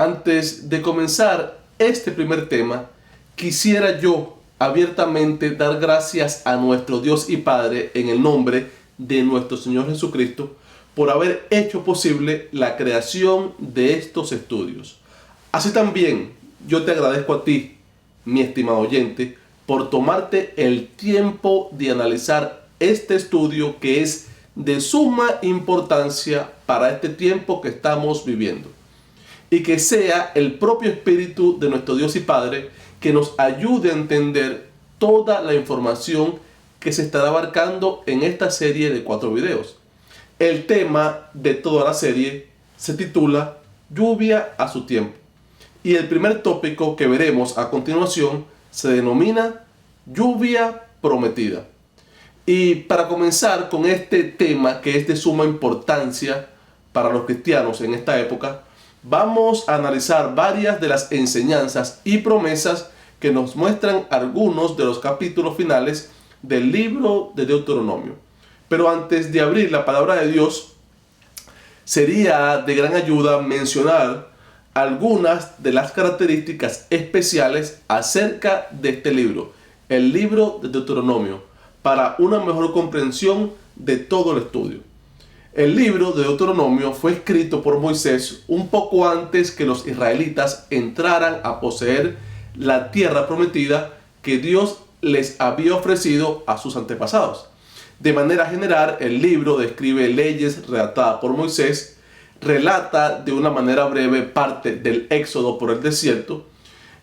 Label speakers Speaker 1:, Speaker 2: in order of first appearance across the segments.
Speaker 1: Antes de comenzar este primer tema, quisiera yo abiertamente dar gracias a nuestro Dios y Padre en el nombre de nuestro Señor Jesucristo por haber hecho posible la creación de estos estudios. Así también yo te agradezco a ti, mi estimado oyente, por tomarte el tiempo de analizar este estudio que es de suma importancia para este tiempo que estamos viviendo. Y que sea el propio Espíritu de nuestro Dios y Padre que nos ayude a entender toda la información que se estará abarcando en esta serie de 4 videos. El tema de toda la serie se titula Lluvia a su tiempo. Y el primer tópico que veremos a continuación se denomina Lluvia prometida. Y para comenzar con este tema que es de suma importancia para los cristianos en esta época, vamos a analizar varias de las enseñanzas y promesas que nos muestran algunos de los capítulos finales del libro de Deuteronomio. Pero antes de abrir la palabra de Dios, sería de gran ayuda mencionar algunas de las características especiales acerca de este libro, el libro de Deuteronomio, para una mejor comprensión de todo el estudio. El libro de Deuteronomio fue escrito por Moisés un poco antes que los israelitas entraran a poseer la tierra prometida que Dios les había ofrecido a sus antepasados. De manera general, el libro describe leyes redactadas por Moisés, relata de una manera breve parte del éxodo por el desierto.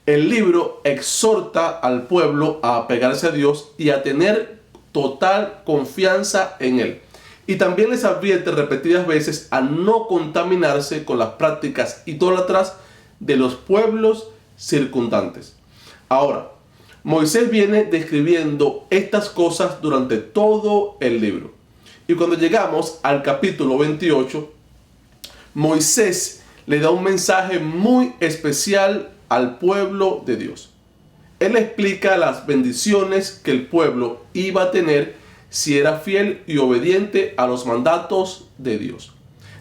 Speaker 1: El libro exhorta al pueblo a apegarse a Dios y a tener total confianza en Él. Y también les advierte repetidas veces a no contaminarse con las prácticas idólatras de los pueblos circundantes. Ahora, Moisés viene describiendo estas cosas durante todo el libro. Y cuando llegamos al capítulo 28, Moisés le da un mensaje muy especial al pueblo de Dios. Él explica las bendiciones que el pueblo iba a tener si era fiel y obediente a los mandatos de Dios.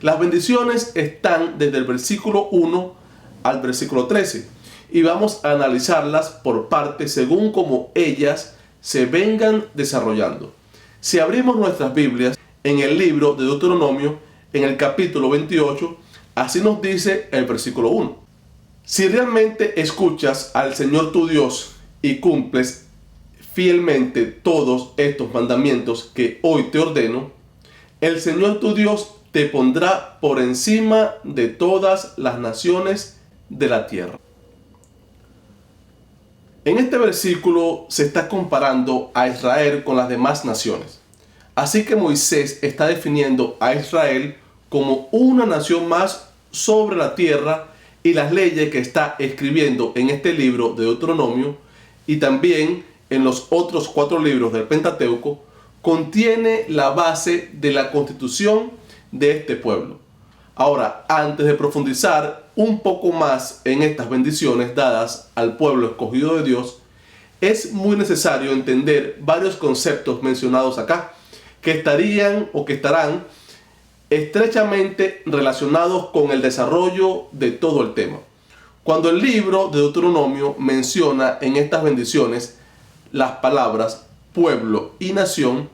Speaker 1: Las bendiciones están desde el versículo 1 al versículo 13 y vamos a analizarlas por partes según como ellas se vengan desarrollando. Si abrimos nuestras Biblias en el libro de Deuteronomio, en el capítulo 28, así nos dice el versículo 1. Si realmente escuchas al Señor tu Dios y cumples fielmente todos estos mandamientos que hoy te ordeno, el Señor tu Dios te pondrá por encima de todas las naciones de la tierra. En este versículo se está comparando a Israel con las demás naciones. Así que Moisés está definiendo a Israel como una nación más sobre la tierra, y las leyes que está escribiendo en este libro de Deuteronomio y también en los otros 4 libros del Pentateuco contiene la base de la constitución de este pueblo. Ahora, antes de profundizar un poco más en estas bendiciones dadas al pueblo escogido de Dios, es muy necesario entender varios conceptos mencionados acá que estarían o que estarán estrechamente relacionados con el desarrollo de todo el tema. Cuando el libro de Deuteronomio menciona en estas bendiciones las palabras pueblo y nación,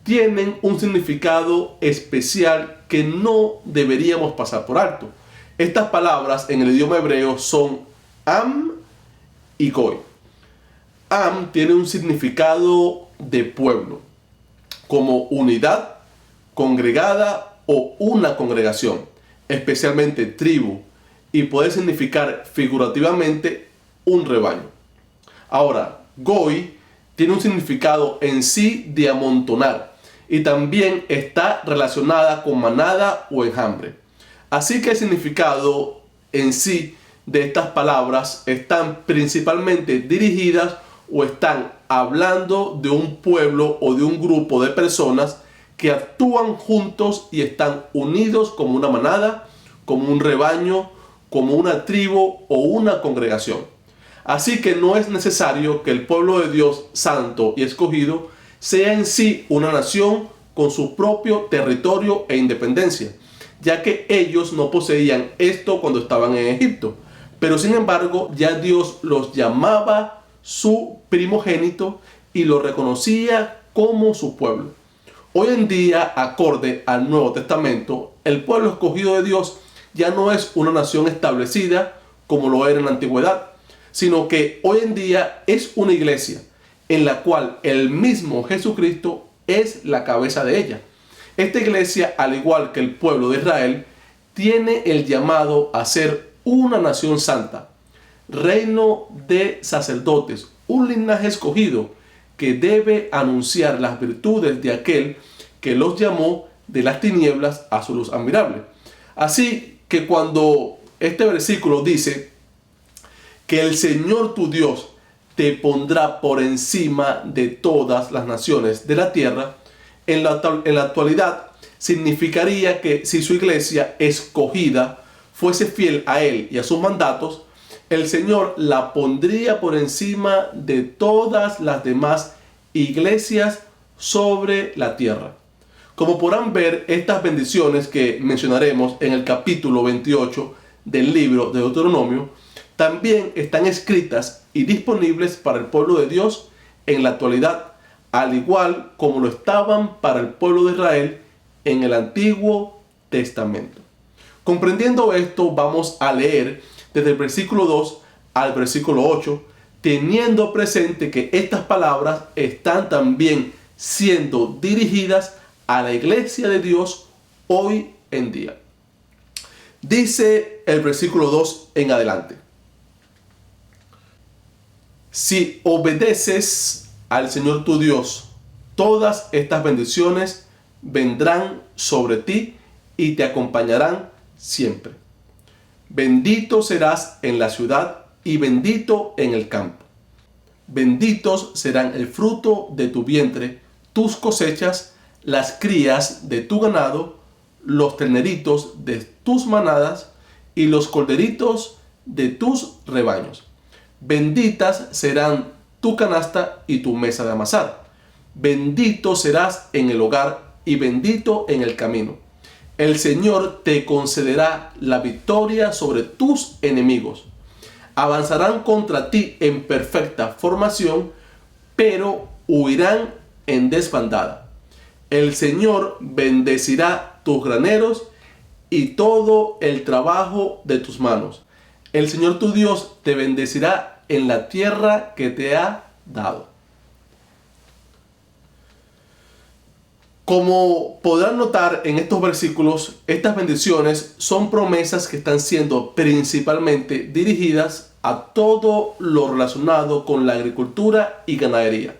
Speaker 1: tienen un significado especial que no deberíamos pasar por alto. Estas palabras en el idioma hebreo son am y goy. Am tiene un significado de pueblo, como unidad, congregada o una congregación, especialmente tribu, y puede significar figurativamente un rebaño. Ahora, goy tiene un significado en sí de amontonar y también está relacionada con manada o enjambre. Así que el significado en sí de estas palabras están principalmente dirigidas o están hablando de un pueblo o de un grupo de personas que actúan juntos y están unidos como una manada, como un rebaño, como una tribu o una congregación. Así que no es necesario que el pueblo de Dios santo y escogido sea en sí una nación con su propio territorio e independencia. ya que ellos no poseían esto cuando estaban en Egipto. Pero sin embargo, ya Dios los llamaba su primogénito y lo reconocía como su pueblo. Hoy en día, acorde al Nuevo Testamento, el pueblo escogido de Dios ya no es una nación establecida como lo era en la antigüedad, sino que hoy en día es una iglesia en la cual el mismo Jesucristo es la cabeza de ella. Esta iglesia, al igual que el pueblo de Israel, tiene el llamado a ser una nación santa, reino de sacerdotes, un linaje escogido que debe anunciar las virtudes de aquel que los llamó de las tinieblas a su luz admirable. Así que cuando este versículo dice que el Señor tu Dios te pondrá por encima de todas las naciones de la tierra, en la actualidad significaría que si su iglesia escogida fuese fiel a Él y a sus mandatos, el Señor la pondría por encima de todas las demás iglesias sobre la tierra. Como podrán ver, estas bendiciones que mencionaremos en el capítulo 28 del libro de Deuteronomio también están escritas y disponibles para el pueblo de Dios en la actualidad, al igual como lo estaban para el pueblo de Israel en el Antiguo Testamento. Comprendiendo esto, vamos a leer desde el versículo 2 al versículo 8, teniendo presente que estas palabras están también siendo dirigidas a la iglesia de Dios hoy en día. Dice el versículo 2 en adelante: si obedeces al Señor tu Dios, todas estas bendiciones vendrán sobre ti y te acompañarán siempre. Bendito serás en la ciudad y bendito en el campo. Benditos serán el fruto de tu vientre, tus cosechas, las crías de tu ganado, los terneritos de tus manadas y los corderitos de tus rebaños. Benditas serán tu canasta y tu mesa de amasar. Bendito serás en el hogar y bendito en el camino. El Señor te concederá la victoria sobre tus enemigos. Avanzarán contra ti en perfecta formación, pero huirán en desbandada. El Señor bendecirá tus graneros y todo el trabajo de tus manos. El Señor tu Dios te bendecirá en la tierra que te ha dado. Como podrán notar en estos versículos, estas bendiciones son promesas que están siendo principalmente dirigidas a todo lo relacionado con la agricultura y ganadería.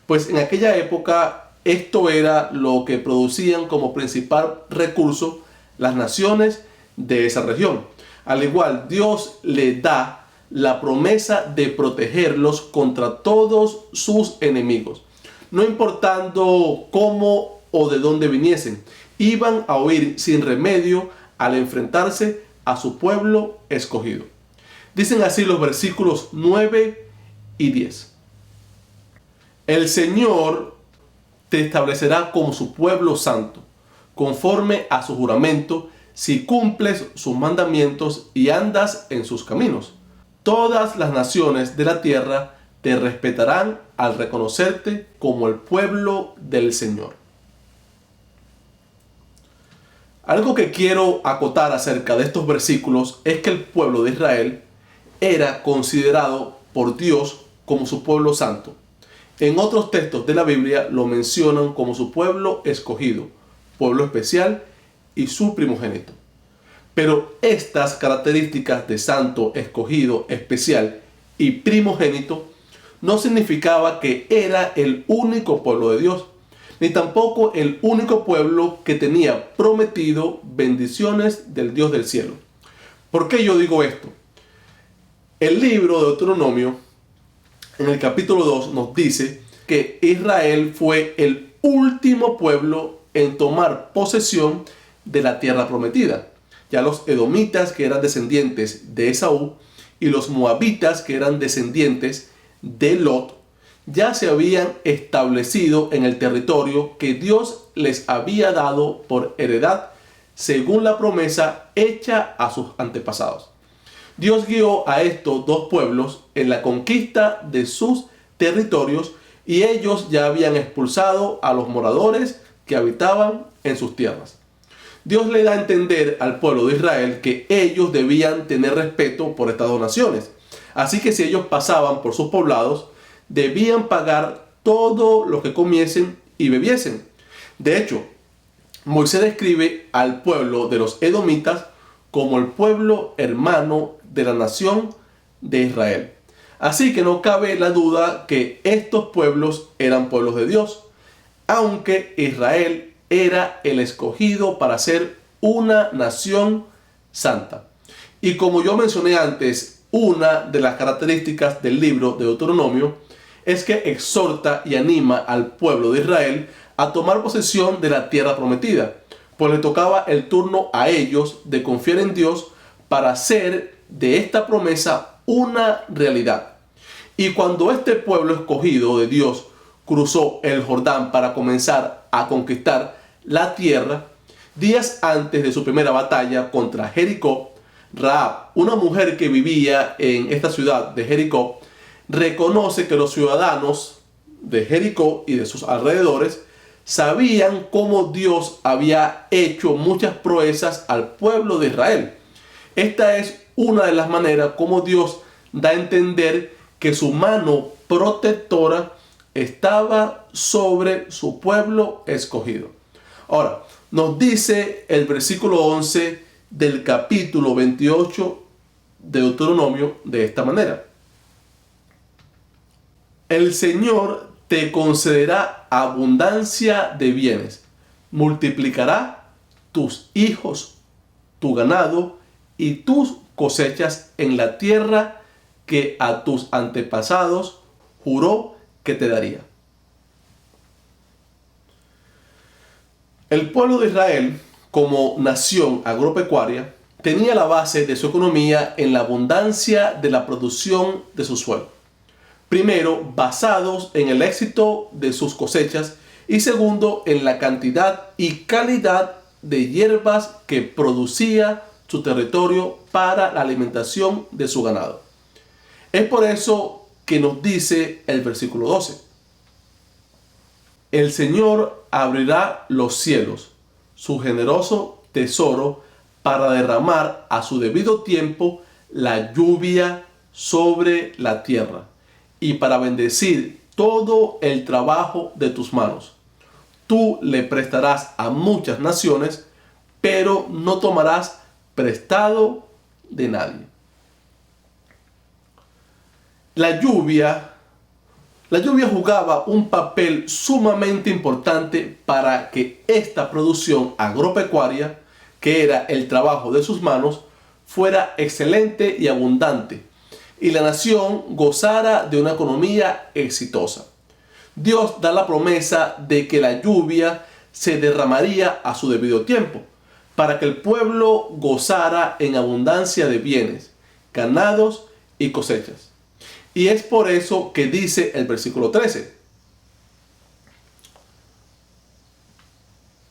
Speaker 1: Pues en aquella época esto era lo que producían como principal recurso las naciones de esa región. Al igual, Dios le da la promesa de protegerlos contra todos sus enemigos. No importando cómo o de dónde viniesen, iban a huir sin remedio al enfrentarse a su pueblo escogido. Dicen así los versículos 9 y 10. El Señor te establecerá como su pueblo santo, conforme a su juramento, si cumples sus mandamientos y andas en sus caminos. Todas las naciones de la tierra te respetarán al reconocerte como el pueblo del Señor. Algo que quiero acotar acerca de estos versículos es que el pueblo de Israel era considerado por Dios como su pueblo santo. En otros textos de la Biblia lo mencionan como su pueblo escogido, pueblo especial y su primogénito. Pero estas características de santo, escogido, especial y primogénito no significaba que era el único pueblo de Dios, ni tampoco el único pueblo que tenía prometido bendiciones del Dios del cielo. ¿Por qué yo digo esto? El libro de Deuteronomio, en el capítulo 2, nos dice que Israel fue el último pueblo en tomar posesión de la tierra prometida. Ya los edomitas, que eran descendientes de Esaú, y los moabitas, que eran descendientes de Lot, ya se habían establecido en el territorio que Dios les había dado por heredad según la promesa hecha a sus antepasados. Dios guió a estos dos pueblos en la conquista de sus territorios y ellos ya habían expulsado a los moradores que habitaban en sus tierras. Dios le da a entender al pueblo de Israel que ellos debían tener respeto por estas donaciones. Así que si ellos pasaban por sus poblados, debían pagar todo lo que comiesen y bebiesen. De hecho, Moisés describe al pueblo de los edomitas como el pueblo hermano de la nación de Israel. Así que no cabe la duda que estos pueblos eran pueblos de Dios, aunque Israel era el escogido para ser una nación santa. Y como yo mencioné antes, una de las características del libro de Deuteronomio es que exhorta y anima al pueblo de Israel a tomar posesión de la tierra prometida, pues le tocaba el turno a ellos de confiar en Dios para hacer de esta promesa una realidad. Y cuando este pueblo escogido de Dios cruzó el Jordán para comenzar a conquistar la tierra, días antes de su primera batalla contra Jericó, Rahab, una mujer que vivía en esta ciudad de Jericó, reconoce que los ciudadanos de Jericó y de sus alrededores sabían cómo Dios había hecho muchas proezas al pueblo de Israel. Esta es una de las maneras como Dios da a entender que su mano protectora estaba sobre su pueblo escogido. Ahora, nos dice el versículo 11 del capítulo 28 de Deuteronomio de esta manera: el Señor te concederá abundancia de bienes, multiplicará tus hijos, tu ganado y tus cosechas en la tierra que a tus antepasados juró que te daría. El pueblo de Israel, como nación agropecuaria, tenía la base de su economía en la abundancia de la producción de su suelo. Primero, basados en el éxito de sus cosechas, y segundo, en la cantidad y calidad de hierbas que producía su territorio para la alimentación de su ganado. Es por eso que nos dice el versículo 12: el Señor abrirá los cielos, su generoso tesoro, para derramar a su debido tiempo la lluvia sobre la tierra y para bendecir todo el trabajo de tus manos. Tú le prestarás a muchas naciones, pero no tomarás prestado de nadie. La lluvia jugaba un papel sumamente importante para que esta producción agropecuaria, que era el trabajo de sus manos, fuera excelente y abundante, y la nación gozara de una economía exitosa. Dios da la promesa de que la lluvia se derramaría a su debido tiempo, para que el pueblo gozara en abundancia de bienes, ganados y cosechas. Y es por eso que dice el versículo 13: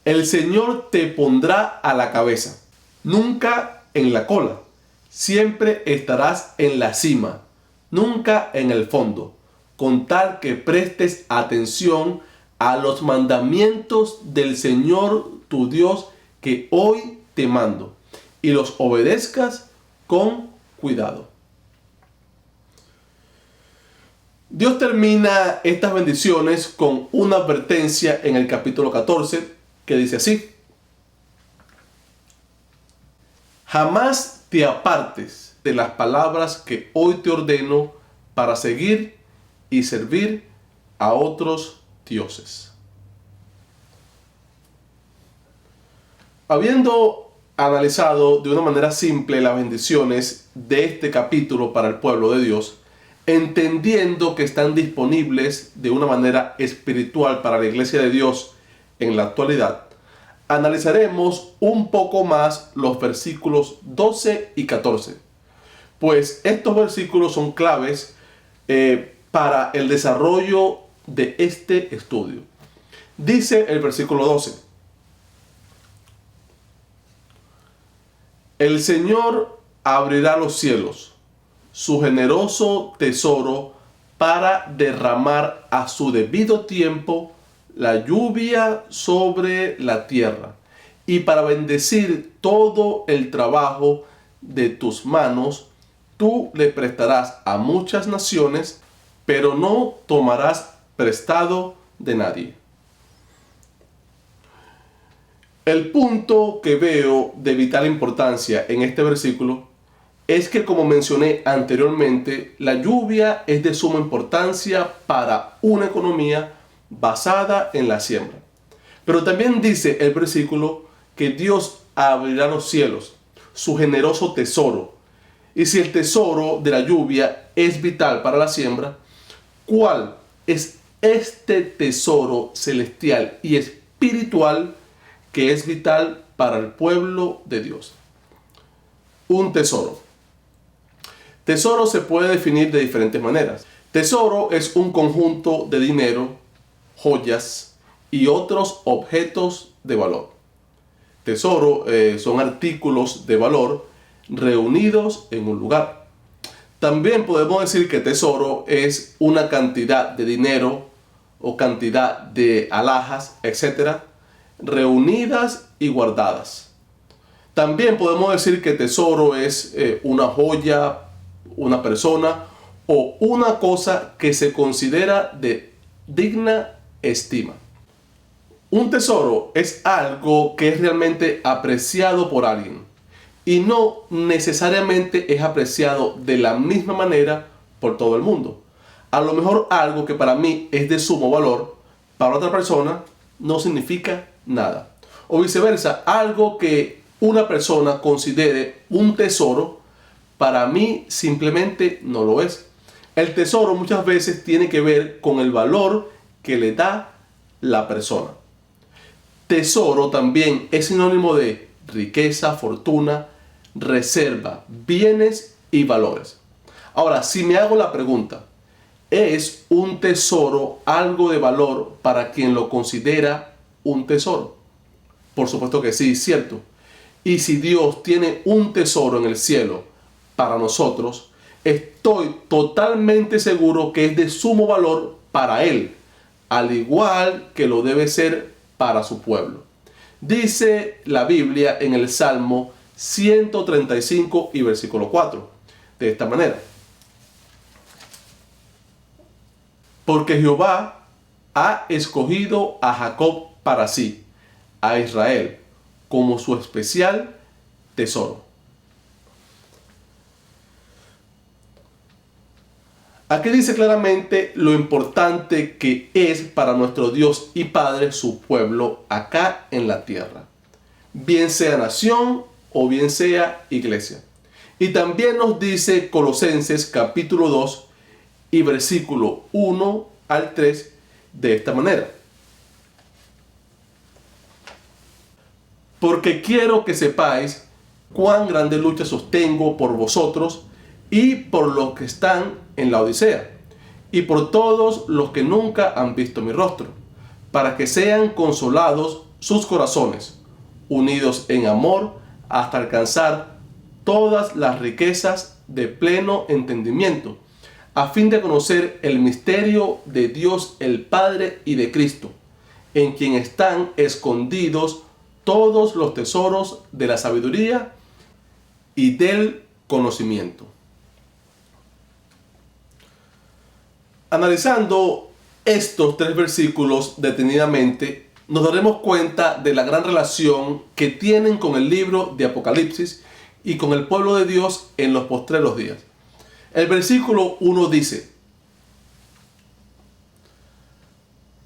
Speaker 1: el Señor te pondrá a la cabeza, nunca en la cola. Siempre estarás en la cima, nunca en el fondo, con tal que prestes atención a los mandamientos del Señor tu Dios que hoy te mando, y los obedezcas con cuidado. Dios termina estas bendiciones con una advertencia en el capítulo 14 que dice así: jamás te apartes de las palabras que hoy te ordeno para seguir y servir a otros dioses. Habiendo analizado de una manera simple las bendiciones de este capítulo para el pueblo de Dios, entendiendo que están disponibles de una manera espiritual para la iglesia de Dios en la actualidad, analizaremos un poco más los versículos 12 y 14, pues estos versículos son claves para el desarrollo de este estudio. Dice el versículo 12: El Señor abrirá los cielos, su generoso tesoro, para derramar a su debido tiempo la lluvia sobre la tierra y para bendecir todo el trabajo de tus manos. Tú le prestarás a muchas naciones, pero no tomarás prestado de nadie. El punto que veo de vital importancia en este versículo es que, como mencioné anteriormente, la lluvia es de suma importancia para una economía basada en la siembra. Pero también dice el versículo que Dios abrirá los cielos, su generoso tesoro. Y si el tesoro de la lluvia es vital para la siembra, ¿cuál es este tesoro celestial y espiritual que es vital para el pueblo de Dios? Un tesoro. Tesoro se puede definir de diferentes maneras. Tesoro es un conjunto de dinero, joyas y otros objetos de valor. Tesoro son artículos de valor reunidos en un lugar. También podemos decir que tesoro es una cantidad de dinero o cantidad de alhajas, etcétera, reunidas y guardadas. También podemos decir que tesoro es una joya, una persona o una cosa que se considera de digna estima. Un tesoro es algo que es realmente apreciado por alguien y no necesariamente es apreciado de la misma manera por todo el mundo. A lo mejor algo que para mí es de sumo valor, para otra persona no significa nada. O viceversa, algo que una persona considere un tesoro, para mí simplemente no lo es. El tesoro muchas veces tiene que ver con el valor que le da la persona. Tesoro también es sinónimo de riqueza, fortuna, reserva, bienes y valores. Ahora, si me hago la pregunta, ¿es un tesoro algo de valor para quien lo considera un tesoro? Por supuesto que sí, cierto. Y si Dios tiene un tesoro en el cielo para nosotros, estoy totalmente seguro que es de sumo valor para Él, al igual que lo debe ser para su pueblo. Dice la Biblia en el Salmo 135 y versículo 4, de esta manera: porque Jehová ha escogido a Jacob para sí, a Israel como su especial tesoro. Aquí dice claramente lo importante que es para nuestro Dios y Padre su pueblo acá en la tierra, bien sea nación o bien sea iglesia. Y también nos dice Colosenses capítulo 2 y versículo 1 al 3 de esta manera: porque quiero que sepáis cuán grande lucha sostengo por vosotros y por los que están en la Odisea, y por todos los que nunca han visto mi rostro, para que sean consolados sus corazones, unidos en amor, hasta alcanzar todas las riquezas de pleno entendimiento, a fin de conocer el misterio de Dios el Padre y de Cristo, en quien están escondidos todos los tesoros de la sabiduría y del conocimiento. Analizando estos tres versículos detenidamente, nos daremos cuenta de la gran relación que tienen con el libro de Apocalipsis y con el pueblo de Dios en los postreros días. El versículo 1 dice: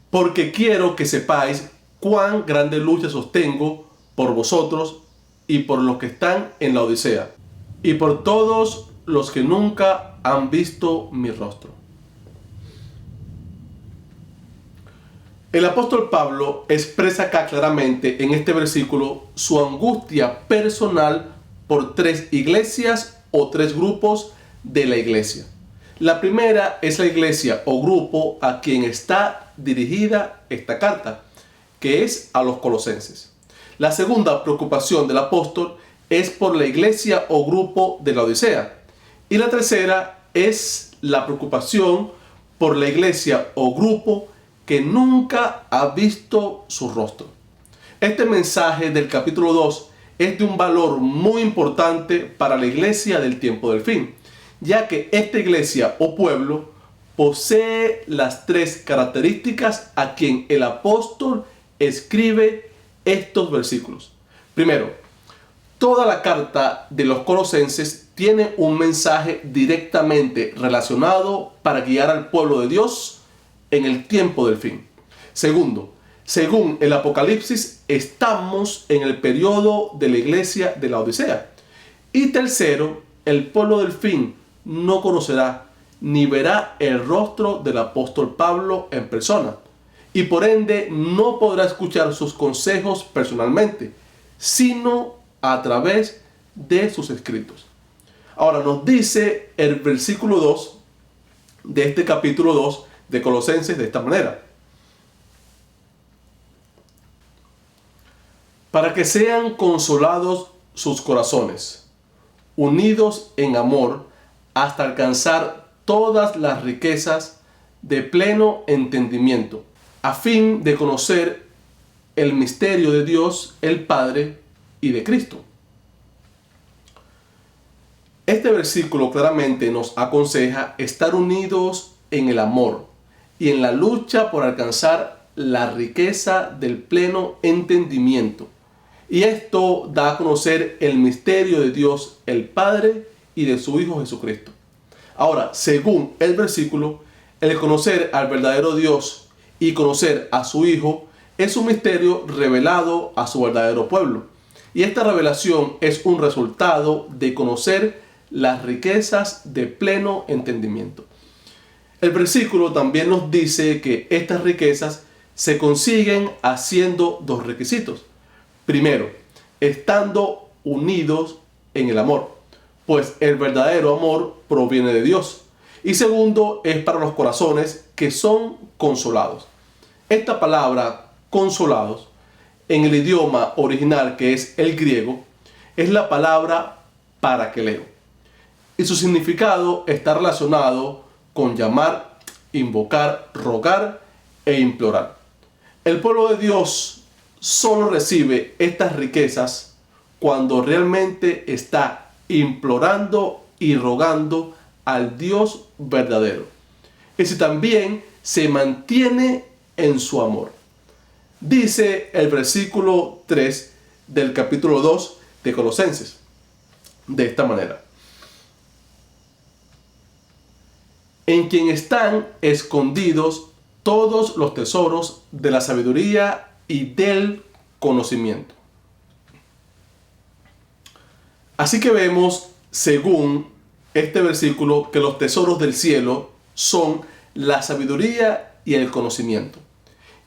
Speaker 1: porque quiero que sepáis cuán grande lucha sostengo por vosotros y por los que están en la Odisea, y por todos los que nunca han visto mi rostro. El apóstol Pablo expresa acá claramente en este versículo su angustia personal por tres iglesias o tres grupos de la iglesia. La primera es la iglesia o grupo a quien está dirigida esta carta, que es a los colosenses. La segunda preocupación del apóstol es por la iglesia o grupo de la Odisea. Y la tercera es la preocupación por la iglesia o grupo que nunca ha visto su rostro. Este mensaje del capítulo 2 es de un valor muy importante para la iglesia del tiempo del fin, ya que esta iglesia o pueblo posee las tres características a quien el apóstol escribe estos versículos. Primero, toda la carta de los Colosenses tiene un mensaje directamente relacionado para guiar al pueblo de Dios en el tiempo del fin. Segundo, según el Apocalipsis, estamos en el periodo de la iglesia de la Odisea. Y tercero, el pueblo del fin no conocerá ni verá el rostro del apóstol Pablo en persona, y por ende no podrá escuchar sus consejos personalmente, sino a través de sus escritos. Ahora nos dice el versículo 2 de este capítulo 2 de Colosenses de esta manera: para que sean consolados sus corazones, unidos en amor, hasta alcanzar todas las riquezas de pleno entendimiento, a fin de conocer el misterio de Dios el Padre y de Cristo. Este versículo claramente nos aconseja estar unidos en el amor y en la lucha por alcanzar la riqueza del pleno entendimiento. Y esto da a conocer el misterio de Dios el Padre y de su Hijo Jesucristo. Ahora, según el versículo, el conocer al verdadero Dios y conocer a su Hijo es un misterio revelado a su verdadero pueblo. Y esta revelación es un resultado de conocer las riquezas de pleno entendimiento. El versículo también nos dice que estas riquezas se consiguen haciendo dos requisitos. Primero, estando unidos en el amor, pues el verdadero amor proviene de Dios. Y segundo, es para los corazones que son consolados. Esta palabra, consolados, en el idioma original, que es el griego, es la palabra parakeleo. Y su significado está relacionado con llamar, invocar, rogar e implorar. El pueblo de Dios solo recibe estas riquezas cuando realmente está implorando y rogando al Dios verdadero. Y si también se mantiene en su amor. Dice el versículo 3 del capítulo 2 de Colosenses de esta manera: en quien están escondidos todos los tesoros de la sabiduría y del conocimiento. Así que vemos, según este versículo, que los tesoros del cielo son la sabiduría y el conocimiento.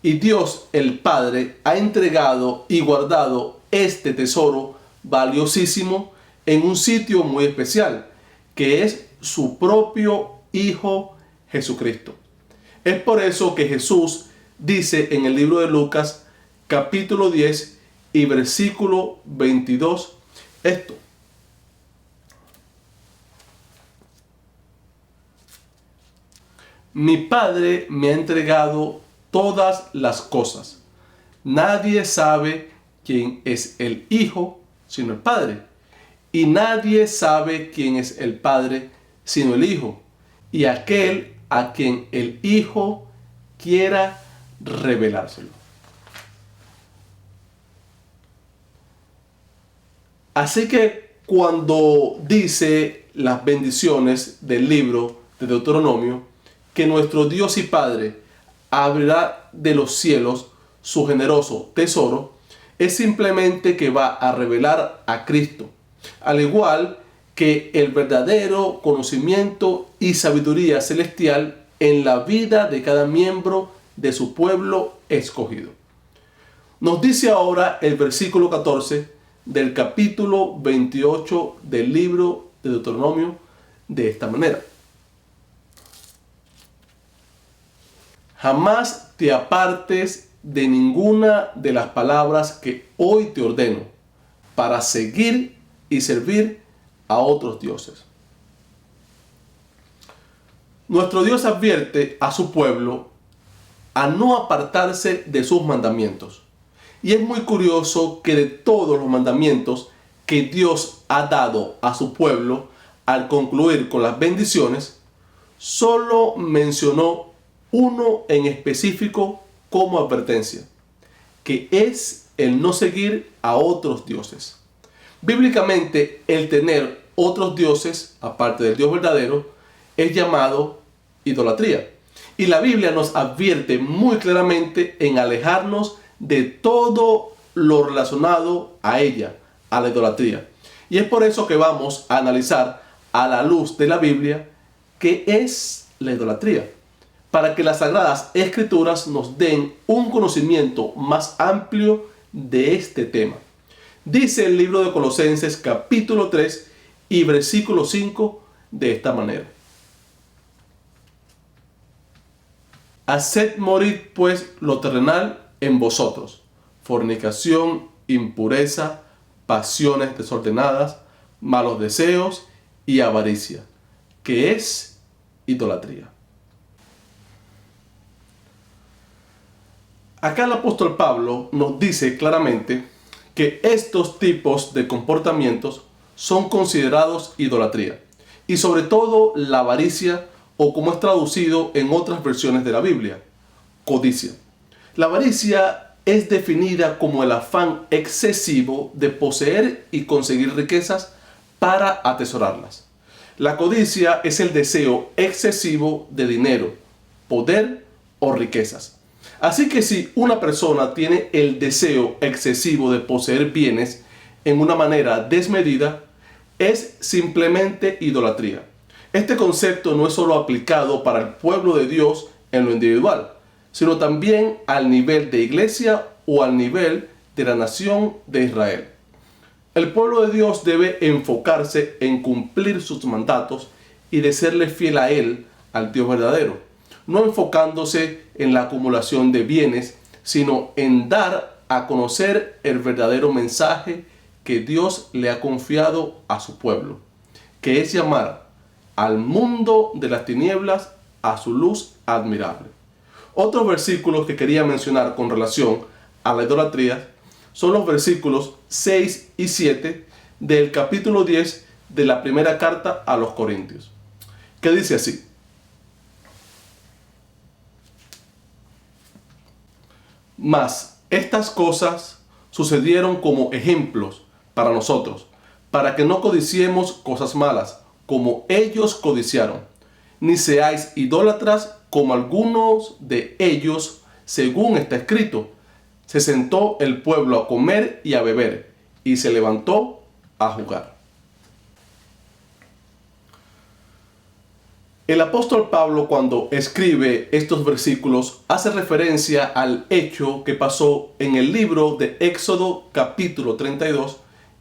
Speaker 1: Y Dios, el Padre, ha entregado y guardado este tesoro valiosísimo en un sitio muy especial, que es su propio Hijo Jesucristo. Es por eso que Jesús dice en el libro de Lucas, capítulo 10 y versículo 22, esto: mi Padre me ha entregado todas las cosas. Nadie sabe quién es el Hijo sino el Padre, y nadie sabe quién es el Padre sino el Hijo, y aquel a quien el Hijo quiera revelárselo. Así que cuando dice las bendiciones del libro de Deuteronomio, que nuestro Dios y Padre abrirá de los cielos su generoso tesoro, es simplemente que va a revelar a Cristo, al igual que el verdadero conocimiento y sabiduría celestial en la vida de cada miembro de su pueblo escogido. Nos dice ahora el versículo 14 del capítulo 28 del libro de Deuteronomio de esta manera: jamás te apartes de ninguna de las palabras que hoy te ordeno, para seguir y servir a otros dioses. Nuestro Dios advierte a su pueblo a no apartarse de sus mandamientos. Y es muy curioso que de todos los mandamientos que Dios ha dado a su pueblo, al concluir con las bendiciones, solo mencionó uno en específico como advertencia, que es el no seguir a otros dioses. Bíblicamente, el tener otros dioses, aparte del Dios verdadero, es llamado idolatría. Y la Biblia nos advierte muy claramente en alejarnos de todo lo relacionado a ella, a la idolatría. Y es por eso que vamos a analizar a la luz de la Biblia qué es la idolatría, para que las Sagradas Escrituras nos den un conocimiento más amplio de este tema. Dice el libro de Colosenses capítulo 3 y versículo 5 de esta manera: haced morir pues lo terrenal en vosotros: fornicación, impureza, pasiones desordenadas, malos deseos y avaricia, que es idolatría. Acá el apóstol Pablo nos dice claramente que estos tipos de comportamientos son considerados idolatría, y sobre todo la avaricia, o como es traducido en otras versiones de la Biblia, codicia. La avaricia es definida como el afán excesivo de poseer y conseguir riquezas para atesorarlas. La codicia es el deseo excesivo de dinero, poder o riquezas. Así que si una persona tiene el deseo excesivo de poseer bienes en una manera desmedida, es simplemente idolatría. Este concepto no es solo aplicado para el pueblo de Dios en lo individual, sino también al nivel de iglesia o al nivel de la nación de Israel. El pueblo de Dios debe enfocarse en cumplir sus mandatos y de serle fiel a Él, al Dios verdadero, no enfocándose en la acumulación de bienes, sino en dar a conocer el verdadero mensaje que Dios le ha confiado a su pueblo, que es llamar al mundo de las tinieblas a su luz admirable. Otros versículos que quería mencionar con relación a la idolatría son los versículos 6 y 7 del capítulo 10 de la primera carta a los Corintios, que dice así: mas estas cosas sucedieron como ejemplos para nosotros, para que no codiciemos cosas malas, como ellos codiciaron, ni seáis idólatras como algunos de ellos, según está escrito: se sentó el pueblo a comer y a beber, y se levantó a jugar. El apóstol Pablo, cuando escribe estos versículos, hace referencia al hecho que pasó en el libro de Éxodo capítulo 32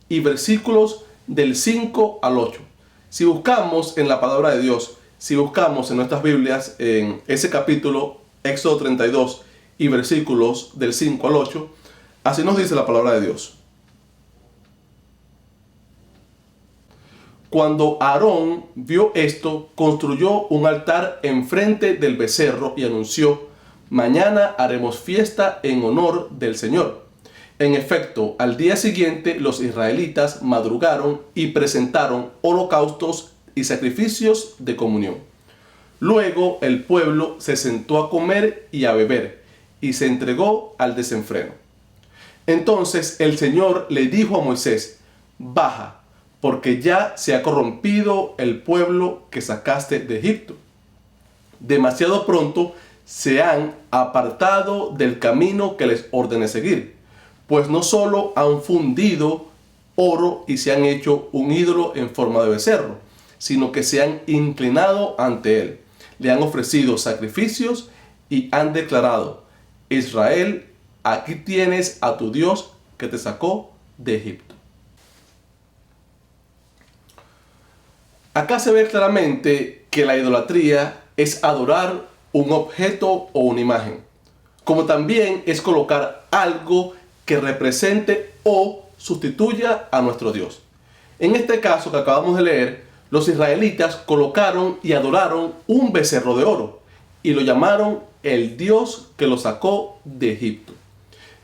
Speaker 1: y versículos del 5 al 8. Si buscamos en la palabra de Dios, si buscamos en nuestras Biblias en ese capítulo, Éxodo 32 y versículos del 5 al 8, así nos dice la palabra de Dios. Cuando Aarón vio esto, construyó un altar enfrente del becerro y anunció: mañana haremos fiesta en honor del Señor. En efecto, al día siguiente los israelitas madrugaron y presentaron holocaustos y sacrificios de comunión. Luego el pueblo se sentó a comer y a beber, y se entregó al desenfreno. Entonces el Señor le dijo a Moisés: baja, porque ya se ha corrompido el pueblo que sacaste de Egipto. Demasiado pronto se han apartado del camino que les ordené seguir, pues no solo han fundido oro y se han hecho un ídolo en forma de becerro, sino que se han inclinado ante él, le han ofrecido sacrificios y han declarado: Israel, aquí tienes a tu Dios que te sacó de Egipto. Acá se ve claramente que la idolatría es adorar un objeto o una imagen, como también es colocar algo que represente o sustituya a nuestro Dios. En este caso que acabamos de leer, los israelitas colocaron y adoraron un becerro de oro y lo llamaron el Dios que los sacó de Egipto.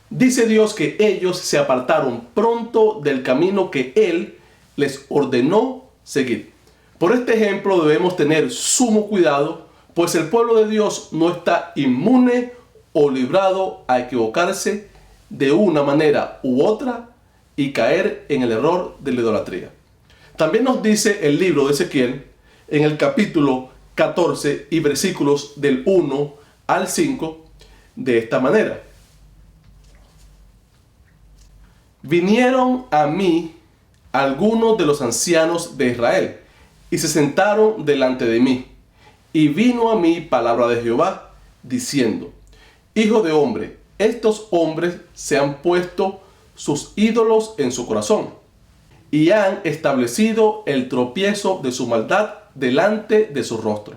Speaker 1: Dice Dios que ellos se apartaron pronto del camino que Él les ordenó seguir. Por este ejemplo debemos tener sumo cuidado, pues el pueblo de Dios no está inmune o librado a equivocarse de una manera u otra y caer en el error de la idolatría. También nos dice el libro de Ezequiel, en el capítulo 14 y versículos del 1 al 5, de esta manera. Vinieron a mí algunos de los ancianos de Israel y se sentaron delante de mí. Y vino a mí palabra de Jehová, diciendo: Hijo de hombre, estos hombres se han puesto sus ídolos en su corazón y han establecido el tropiezo de su maldad delante de su rostro.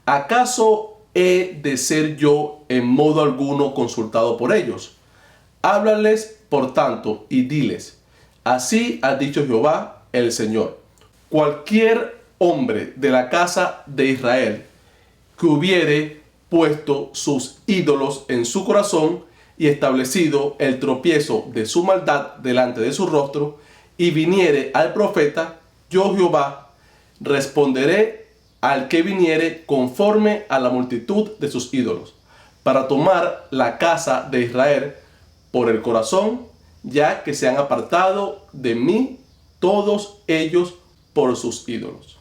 Speaker 1: ¿Acaso he de ser yo en modo alguno consultado por ellos? Háblales, por tanto, y diles: así ha dicho Jehová el Señor. Cualquier hombre de la casa de Israel que hubiere puesto sus ídolos en su corazón y establecido el tropiezo de su maldad delante de su rostro, y viniere al profeta, yo Jehová responderé al que viniere conforme a la multitud de sus ídolos, para tomar la casa de Israel por el corazón, ya que se han apartado de mí todos ellos por sus ídolos.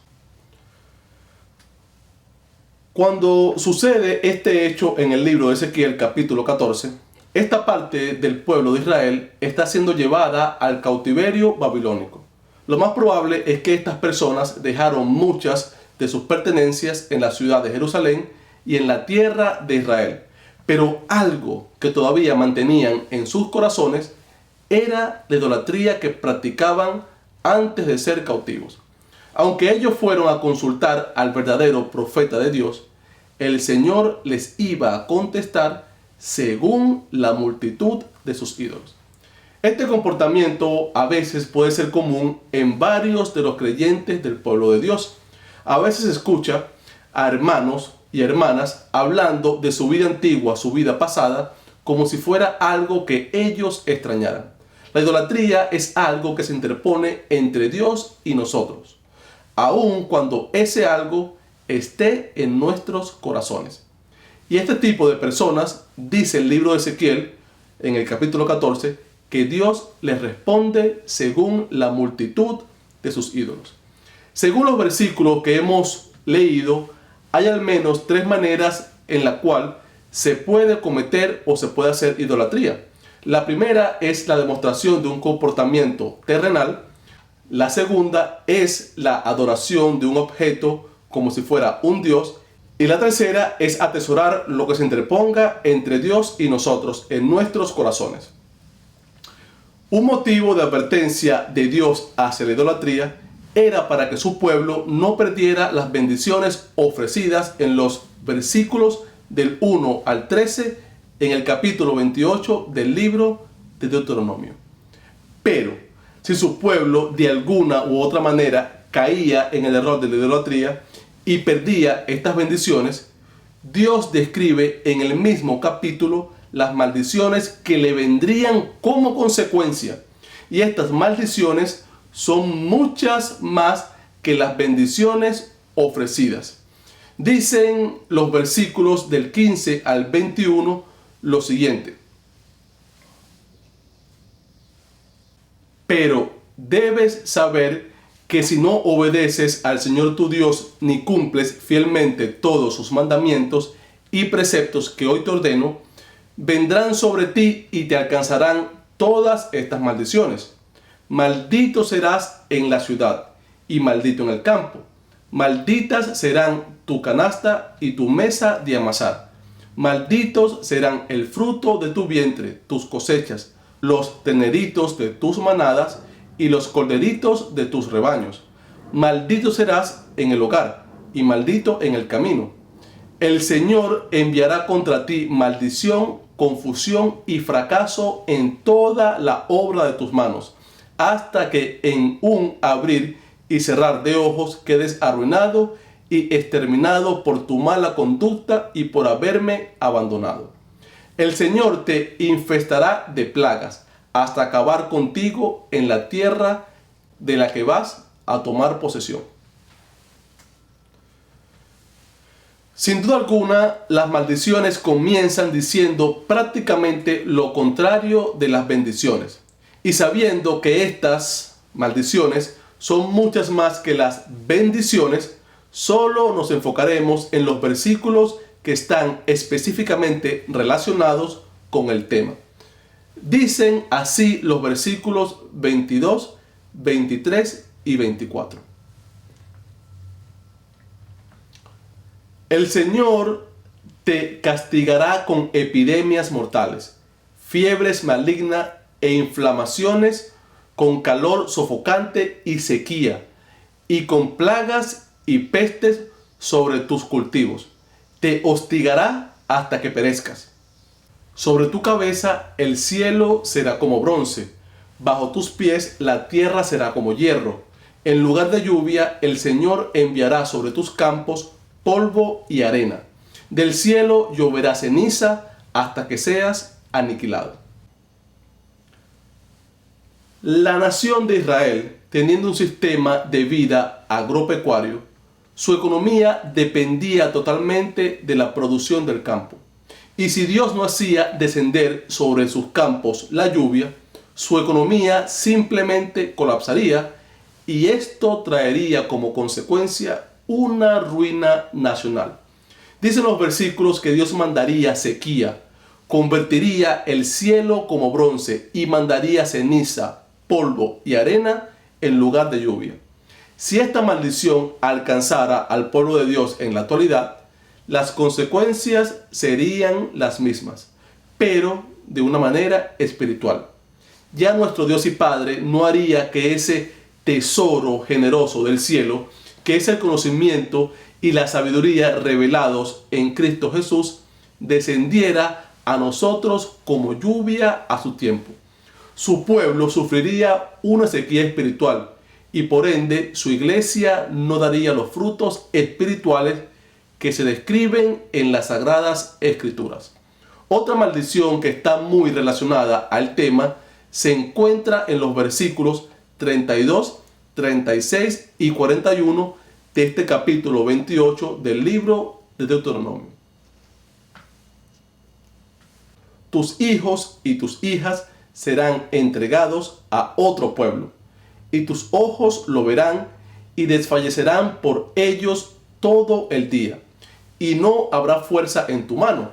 Speaker 1: Cuando sucede este hecho en el libro de Ezequiel capítulo 14, esta parte del pueblo de Israel está siendo llevada al cautiverio babilónico. Lo más probable es que estas personas dejaron muchas de sus pertenencias en la ciudad de Jerusalén y en la tierra de Israel. Pero algo que todavía mantenían en sus corazones era la idolatría que practicaban antes de ser cautivos. Aunque ellos fueron a consultar al verdadero profeta de Dios, el Señor les iba a contestar según la multitud de sus ídolos. Este comportamiento a veces puede ser común en varios de los creyentes del pueblo de Dios. A veces se escucha a hermanos y hermanas hablando de su vida antigua, su vida pasada, como si fuera algo que ellos extrañaran. La idolatría es algo que se interpone entre Dios y nosotros, aun cuando ese algo esté en nuestros corazones. Y este tipo de personas, dice el libro de Ezequiel, en el capítulo 14, que Dios les responde según la multitud de sus ídolos. Según los versículos que hemos leído, hay al menos 3 maneras en la cual se puede cometer o se puede hacer idolatría. La primera es la demostración de un comportamiento terrenal. La segunda es la adoración de un objeto como si fuera un dios. Y la tercera es atesorar lo que se interponga entre Dios y nosotros en nuestros corazones. Un motivo de advertencia de Dios hacia la idolatría era para que su pueblo no perdiera las bendiciones ofrecidas en los versículos del 1 al 13 en el capítulo 28 del libro de Deuteronomio. Pero si su pueblo de alguna u otra manera caía en el error de la idolatría y perdía estas bendiciones, Dios describe en el mismo capítulo las maldiciones que le vendrían como consecuencia. Y estas maldiciones son muchas más que las bendiciones ofrecidas. Dicen los versículos del 15 al 21 lo siguiente: pero debes saber que si no obedeces al Señor tu Dios ni cumples fielmente todos sus mandamientos y preceptos que hoy te ordeno, vendrán sobre ti y te alcanzarán todas estas maldiciones. Maldito serás en la ciudad y maldito en el campo. Malditas serán tu canasta y tu mesa de amasar. Malditos serán el fruto de tu vientre, tus cosechas, los terneritos de tus manadas y los corderitos de tus rebaños. Maldito serás en el hogar y maldito en el camino. El Señor enviará contra ti maldición, confusión y fracaso en toda la obra de tus manos. hasta que en un abrir y cerrar de ojos quedes arruinado y exterminado por tu mala conducta y por haberme abandonado. El Señor te infestará de plagas hasta acabar contigo en la tierra de la que vas a tomar posesión. Sin duda alguna, las maldiciones comienzan diciendo prácticamente lo contrario de las bendiciones. Y sabiendo que estas maldiciones son muchas más que las bendiciones, solo nos enfocaremos en los versículos que están específicamente relacionados con el tema. Dicen así los versículos 22, 23 y 24. El Señor te castigará con epidemias mortales, fiebres malignas e inflamaciones, con calor sofocante y sequía, y con plagas y pestes sobre tus cultivos. Te hostigará hasta que perezcas. Sobre tu cabeza el cielo será como bronce, bajo tus pies la tierra será como hierro. En lugar de lluvia, el Señor enviará sobre tus campos polvo y arena. Del cielo lloverá ceniza hasta que seas aniquilado. La nación de Israel, teniendo un sistema de vida agropecuario, su economía dependía totalmente de la producción del campo. Y si Dios no hacía descender sobre sus campos la lluvia, su economía simplemente colapsaría y esto traería como consecuencia una ruina nacional. Dicen los versículos que Dios mandaría sequía, convertiría el cielo como bronce y mandaría ceniza, polvo y arena en lugar de lluvia. Si esta maldición alcanzara al pueblo de Dios en la actualidad, las consecuencias serían las mismas, pero de una manera espiritual. Ya nuestro Dios y Padre no haría que ese tesoro generoso del cielo, que es el conocimiento y la sabiduría revelados en Cristo Jesús, descendiera a nosotros como lluvia a su tiempo. Su pueblo sufriría una sequía espiritual y por ende su iglesia no daría los frutos espirituales que se describen en las Sagradas Escrituras. Otra maldición que está muy relacionada al tema se encuentra en los versículos 32, 36 y 41 de este capítulo 28 del libro de Deuteronomio. Tus hijos y tus hijas serán entregados a otro pueblo, y tus ojos lo verán y desfallecerán por ellos todo el día, y no habrá fuerza en tu mano.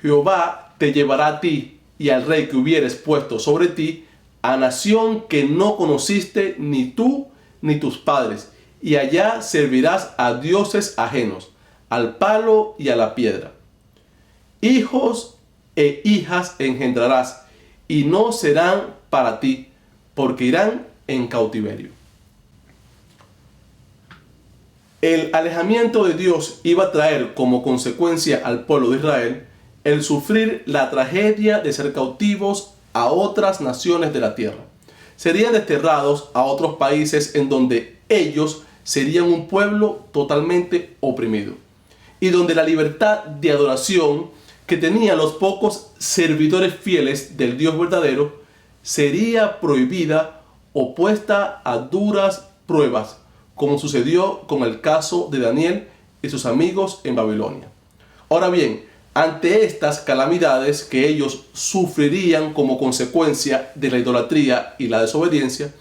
Speaker 1: Jehová te llevará a ti y al rey que hubieres puesto sobre ti, a nación que no conociste ni tú ni tus padres, y allá servirás a dioses ajenos, al palo y a la piedra. Hijos e hijas engendrarás, y no serán para ti, porque irán en cautiverio. El alejamiento de Dios iba a traer como consecuencia al pueblo de Israel el sufrir la tragedia de ser cautivos a otras naciones de la tierra. Serían desterrados a otros países en donde ellos serían un pueblo totalmente oprimido y donde la libertad de adoración que tenían los pocos servidores fieles del Dios verdadero sería prohibida o puesta a duras pruebas, como sucedió con el caso de Daniel y sus amigos en Babilonia. Ahora bien, ante estas calamidades que ellos sufrirían como consecuencia de la idolatría y la desobediencia,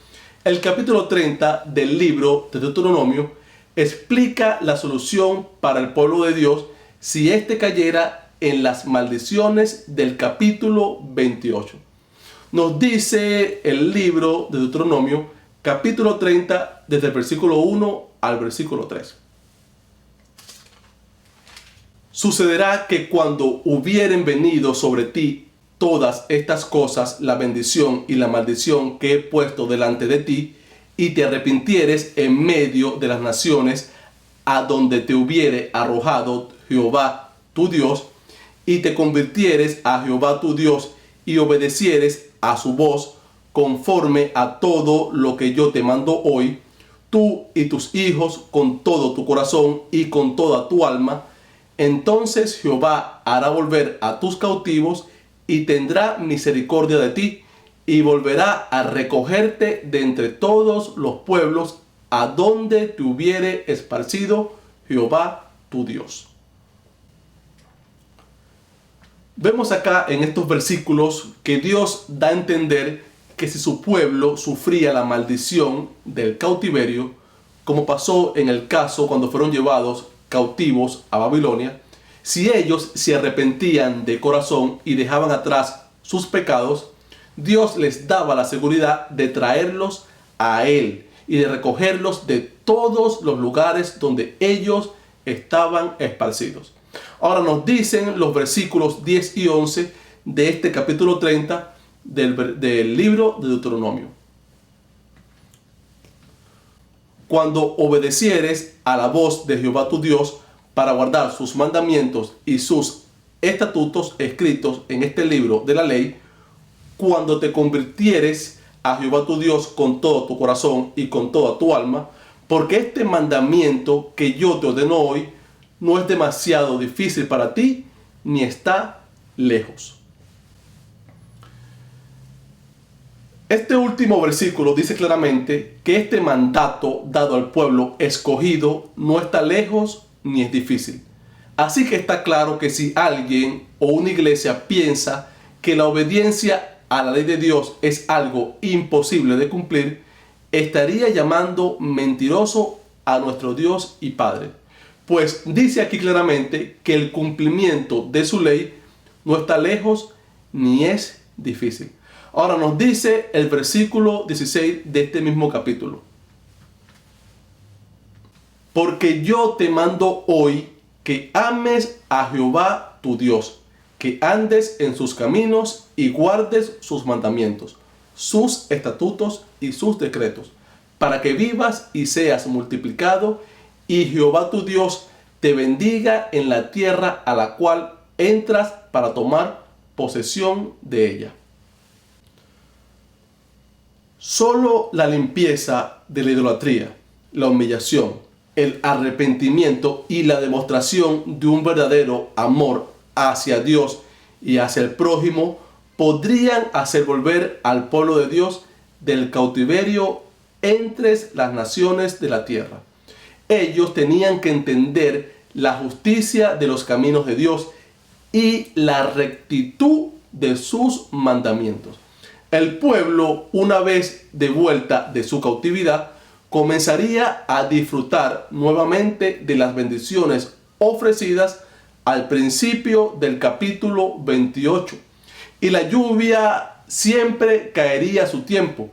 Speaker 1: el capítulo 30 del libro de Deuteronomio explica la solución para el pueblo de Dios si éste cayera en las maldiciones del capítulo 28. Nos dice el libro de Deuteronomio, capítulo 30, desde el versículo 1 al versículo 3. Sucederá que cuando hubieren venido sobre ti todas estas cosas, la bendición y la maldición que he puesto delante de ti, y te arrepintieres en medio de las naciones a donde te hubiere arrojado Jehová tu Dios, y te convirtieres a Jehová tu Dios y obedecieres a su voz, conforme a todo lo que yo te mando hoy, tú y tus hijos con todo tu corazón y con toda tu alma, entonces Jehová hará volver a tus cautivos y tendrá misericordia de ti y volverá a recogerte de entre todos los pueblos a donde te hubiere esparcido Jehová tu Dios. Vemos acá en estos versículos que Dios da a entender que si su pueblo sufría la maldición del cautiverio, como pasó en el caso cuando fueron llevados cautivos a Babilonia, si ellos se arrepentían de corazón y dejaban atrás sus pecados, Dios les daba la seguridad de traerlos a Él y de recogerlos de todos los lugares donde ellos estaban esparcidos. Ahora nos dicen los versículos 10 y 11 de este capítulo 30 del libro de Deuteronomio. Cuando obedecieres a la voz de Jehová tu Dios para guardar sus mandamientos y sus estatutos escritos en este libro de la ley, cuando te convirtieres a Jehová tu Dios con todo tu corazón y con toda tu alma, porque este mandamiento que yo te ordeno hoy no es demasiado difícil para ti, ni está lejos. Este último versículo dice claramente que este mandato dado al pueblo escogido no está lejos ni es difícil. Así que está claro que si alguien o una iglesia piensa que la obediencia a la ley de Dios es algo imposible de cumplir, estaría llamando mentiroso a nuestro Dios y Padre. Pues dice aquí claramente que el cumplimiento de su ley no está lejos ni es difícil. Ahora nos dice el versículo 16 de este mismo capítulo. Porque yo te mando hoy que ames a Jehová tu Dios, que andes en sus caminos y guardes sus mandamientos, sus estatutos y sus decretos, para que vivas y seas multiplicado, y Jehová tu Dios te bendiga en la tierra a la cual entras para tomar posesión de ella. Solo la limpieza de la idolatría, la humillación, el arrepentimiento y la demostración de un verdadero amor hacia Dios y hacia el prójimo podrían hacer volver al pueblo de Dios del cautiverio entre las naciones de la tierra. Ellos tenían que entender la justicia de los caminos de Dios y la rectitud de sus mandamientos. El pueblo, una vez de vuelta de su cautividad, comenzaría a disfrutar nuevamente de las bendiciones ofrecidas al principio del capítulo 28. Y la lluvia siempre caería a su tiempo,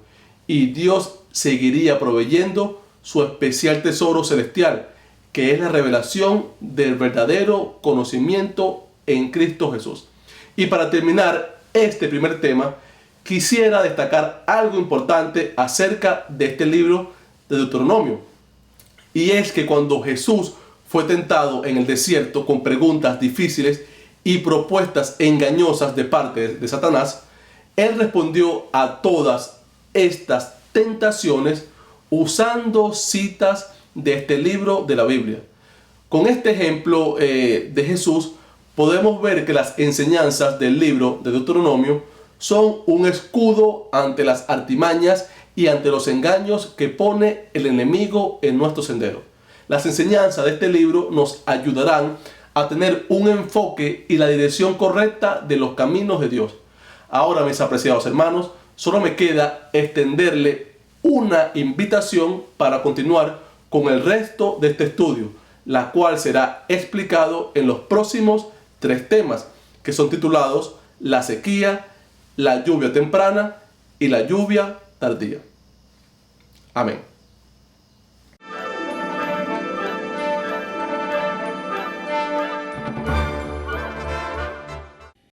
Speaker 1: y Dios seguiría proveyendo su especial tesoro celestial, que es la revelación del verdadero conocimiento en Cristo Jesús. Y para terminar este primer tema, quisiera destacar algo importante acerca de este libro de Deuteronomio. Y es que cuando Jesús fue tentado en el desierto con preguntas difíciles y propuestas engañosas de parte de Satanás, Él respondió a todas estas tentaciones usando citas de este libro de la Biblia. Con este ejemplo de Jesús, podemos ver que las enseñanzas del libro de Deuteronomio son un escudo ante las artimañas y ante los engaños que pone el enemigo en nuestro sendero. Las enseñanzas de este libro nos ayudarán a tener un enfoque y la dirección correcta de los caminos de Dios. Ahora, mis apreciados hermanos, solo me queda extenderle una invitación para continuar con el resto de este estudio, la cual será explicado en los próximos 3 temas, que son titulados la sequía, la lluvia temprana y la lluvia tardía. Amén.